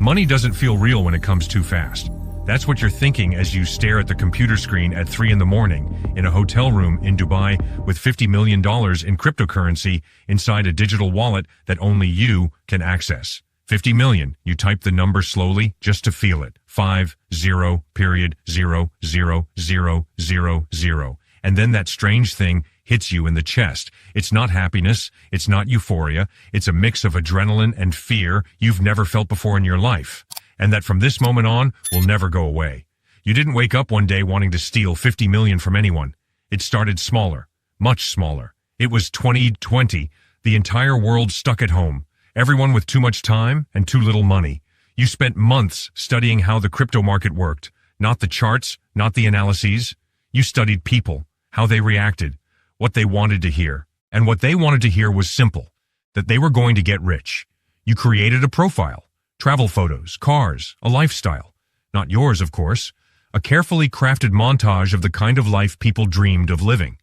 Money doesn't feel real when it comes too fast. That's what you're thinking as you stare at the computer screen at 3 in the morning in a hotel room in Dubai with $50 million in cryptocurrency inside a digital wallet that only you can access. 50 million. You type the number slowly just to feel it. 50.0000000. And then that strange thing hits you in the chest. It's not happiness. It's not euphoria. It's a mix of adrenaline and fear you've never felt before in your life. And that from this moment on will never go away. You didn't wake up one day wanting to steal 50 million from anyone. It started smaller, much smaller. It was 2020. The entire world stuck at home. Everyone with too much time and too little money. You spent months studying how the crypto market worked. Not the charts, not the analyses. You studied people, how they reacted, what they wanted to hear. And what they wanted to hear was simple, that they were going to get rich. You created a profile, travel photos, cars, a lifestyle. Not yours, of course. A carefully crafted montage of the kind of life people dreamed of living.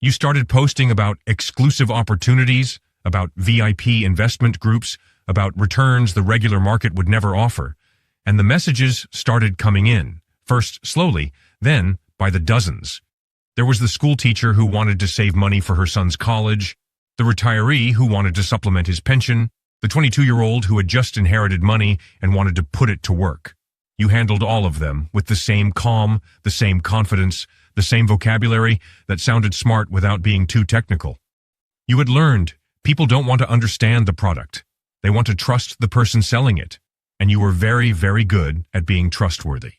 You started posting about exclusive opportunities, about VIP investment groups, about returns the regular market would never offer. And the messages started coming in, first slowly, then by the dozens. There was the school teacher who wanted to save money for her son's college, the retiree who wanted to supplement his pension, the 22-year-old who had just inherited money and wanted to put it to work. You handled all of them with the same calm, the same confidence, the same vocabulary that sounded smart without being too technical. You had learned people don't want to understand the product. They want to trust the person selling it. And you were very, very good at being trustworthy.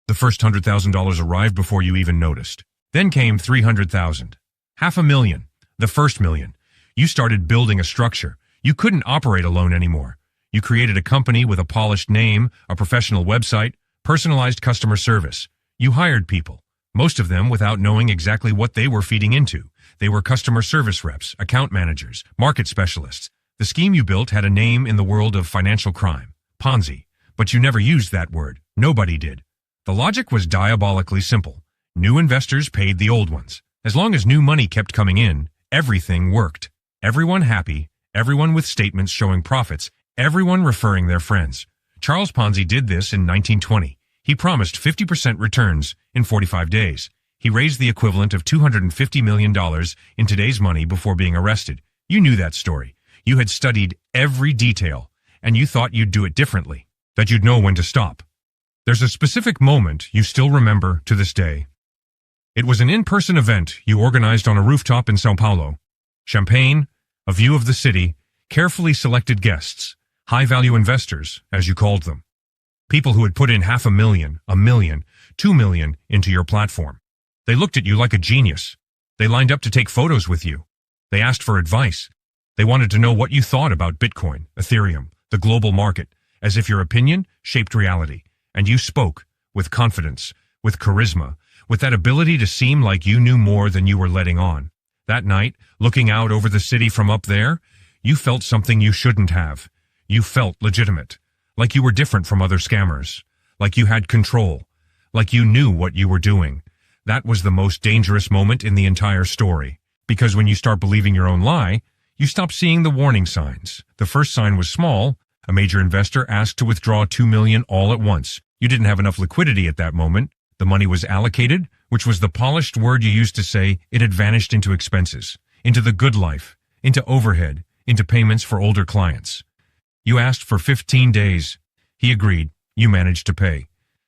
The first $100,000 arrived before you even noticed. Then came 300,000. $500,000. The first million. You started building a structure. You couldn't operate alone anymore. You created a company with a polished name, a professional website, personalized customer service. You hired people, most of them without knowing exactly what they were feeding into. They were customer service reps, account managers, market specialists. The scheme you built had a name in the world of financial crime, Ponzi, but you never used that word. Nobody did. The logic was diabolically simple. New investors paid the old ones. As long as new money kept coming in, everything worked. Everyone happy, everyone with statements showing profits, everyone referring their friends. Charles Ponzi did this in 1920. He promised 50% returns in 45 days. He raised the equivalent of $250 million in today's money before being arrested. You knew that story. You had studied every detail, and you thought you'd do it differently, that you'd know when to stop. There's a specific moment you still remember to this day. It was an in-person event you organized on a rooftop in Sao Paulo. Champagne, a view of the city, carefully selected guests, high-value investors, as you called them. People who had put in $500,000, $1 million, $2 million into your platform. They looked at you like a genius. They lined up to take photos with you. They asked for advice. They wanted to know what you thought about Bitcoin, Ethereum, the global market, as if your opinion shaped reality. And you spoke with confidence, with charisma, with that ability to seem like you knew more than you were letting on. That night, looking out over the city from up there, you felt something you shouldn't have. You felt legitimate, like you were different from other scammers, like you had control, like you knew what you were doing. That was the most dangerous moment in the entire story, because when you start believing your own lie, you stop seeing the warning signs. The first sign was small. A major investor asked to withdraw $2 million all at once. You didn't have enough liquidity at that moment. The money was allocated, which was the polished word you used to say it had vanished into expenses, into the good life, into overhead, into payments for older clients. You asked for 15 days. He agreed. You managed to pay.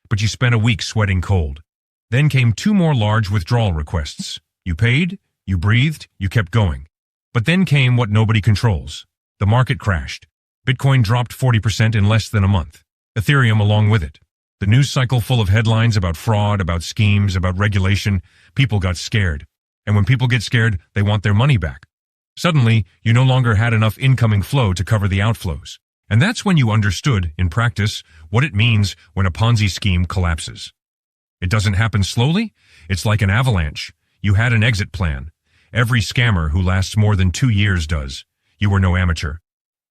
But you spent a week sweating cold. Then came 2 more large withdrawal requests. You paid, you breathed, you kept going. But then came what nobody controls. The market crashed. Bitcoin dropped 40% in less than a month. Ethereum along with it. The news cycle full of headlines about fraud, about schemes, about regulation. People got scared. And when people get scared, they want their money back. Suddenly, you no longer had enough incoming flow to cover the outflows. And that's when you understood, in practice, what it means when a Ponzi scheme collapses. It doesn't happen slowly. It's like an avalanche. You had an exit plan. Every scammer who lasts more than 2 years does. You were no amateur.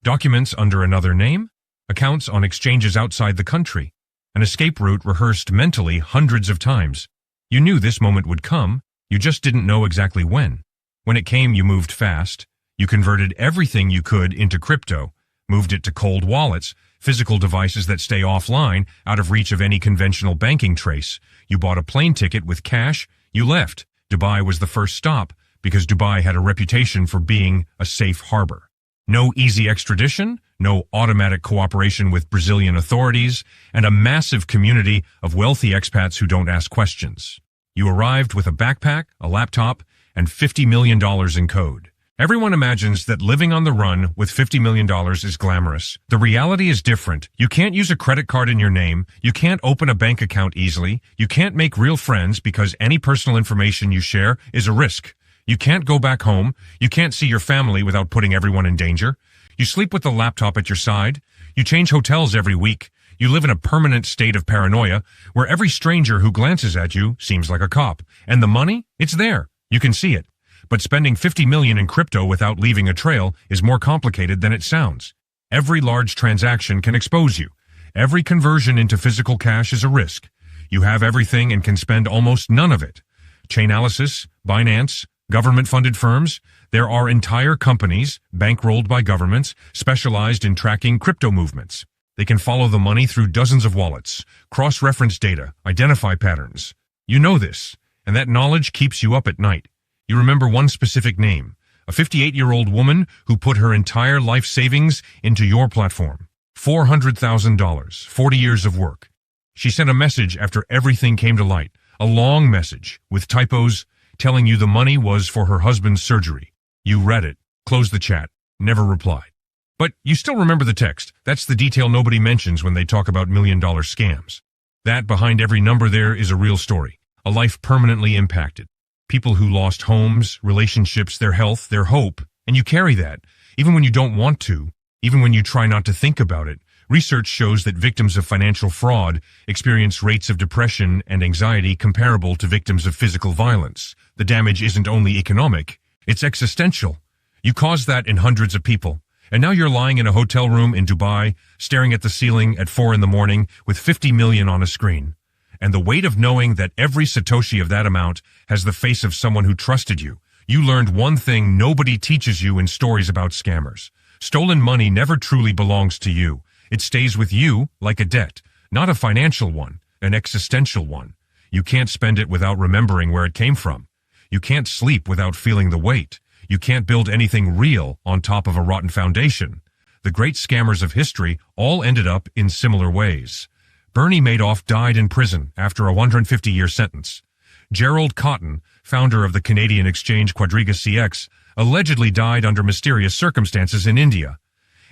Documents under another name, accounts on exchanges outside the country, an escape route rehearsed mentally hundreds of times. You knew this moment would come, you just didn't know exactly when. When it came, you moved fast. You converted everything you could into crypto, moved it to cold wallets, physical devices that stay offline, out of reach of any conventional banking trace. You bought a plane ticket with cash, you left. Dubai was the first stop, because Dubai had a reputation for being a safe harbor. No easy extradition, no automatic cooperation with Brazilian authorities, and a massive community of wealthy expats who don't ask questions. You arrived with a backpack, a laptop, and $50 million in code. Everyone imagines that living on the run with $50 million is glamorous. The reality is different. You can't use a credit card in your name. You can't open a bank account easily. You can't make real friends because any personal information you share is a risk. You can't go back home. You can't see your family without putting everyone in danger. You sleep with the laptop at your side. You change hotels every week. You live in a permanent state of paranoia where every stranger who glances at you seems like a cop. And the money? It's there. You can see it. But spending $50 million in crypto without leaving a trail is more complicated than it sounds. Every large transaction can expose you. Every conversion into physical cash is a risk. You have everything and can spend almost none of it. Chainalysis, Binance, government-funded firms, there are entire companies, bankrolled by governments, specialized in tracking crypto movements. They can follow the money through dozens of wallets, cross-reference data, identify patterns. You know this, and that knowledge keeps you up at night. You remember one specific name, a 58-year-old woman who put her entire life savings into your platform. $400,000, 40 years of work. She sent a message after everything came to light, a long message with typos telling you the money was for her husband's surgery. You read it, closed the chat, never replied. But you still remember the text. That's the detail nobody mentions when they talk about million-dollar scams. That behind every number there is a real story, a life permanently impacted. People who lost homes, relationships, their health, their hope, and you carry that, even when you don't want to, even when you try not to think about it. Research shows that victims of financial fraud experience rates of depression and anxiety comparable to victims of physical violence. The damage isn't only economic, it's existential. You caused that in hundreds of people, and now you're lying in a hotel room in Dubai, staring at the ceiling at 4 a.m. with 50 million on a screen. And the weight of knowing that every Satoshi of that amount has the face of someone who trusted you. You learned one thing nobody teaches you in stories about scammers. Stolen money never truly belongs to you. It stays with you like a debt, not a financial one, an existential one. You can't spend it without remembering where it came from. You can't sleep without feeling the weight. You can't build anything real on top of a rotten foundation. The great scammers of history all ended up in similar ways. Bernie Madoff died in prison after a 150-year sentence. Gerald Cotton, founder of the Canadian exchange Quadriga CX, allegedly died under mysterious circumstances in India.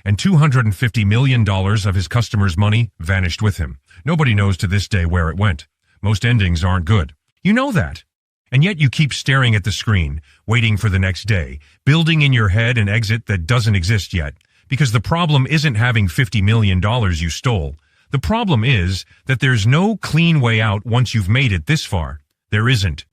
And $250 million of his customers' money vanished with him. Nobody knows to this day where it went. Most endings aren't good. You know that. And yet you keep staring at the screen, waiting for the next day, building in your head an exit that doesn't exist yet. Because the problem isn't having $50 million you stole. The problem is that there's no clean way out once you've made it this far. There isn't.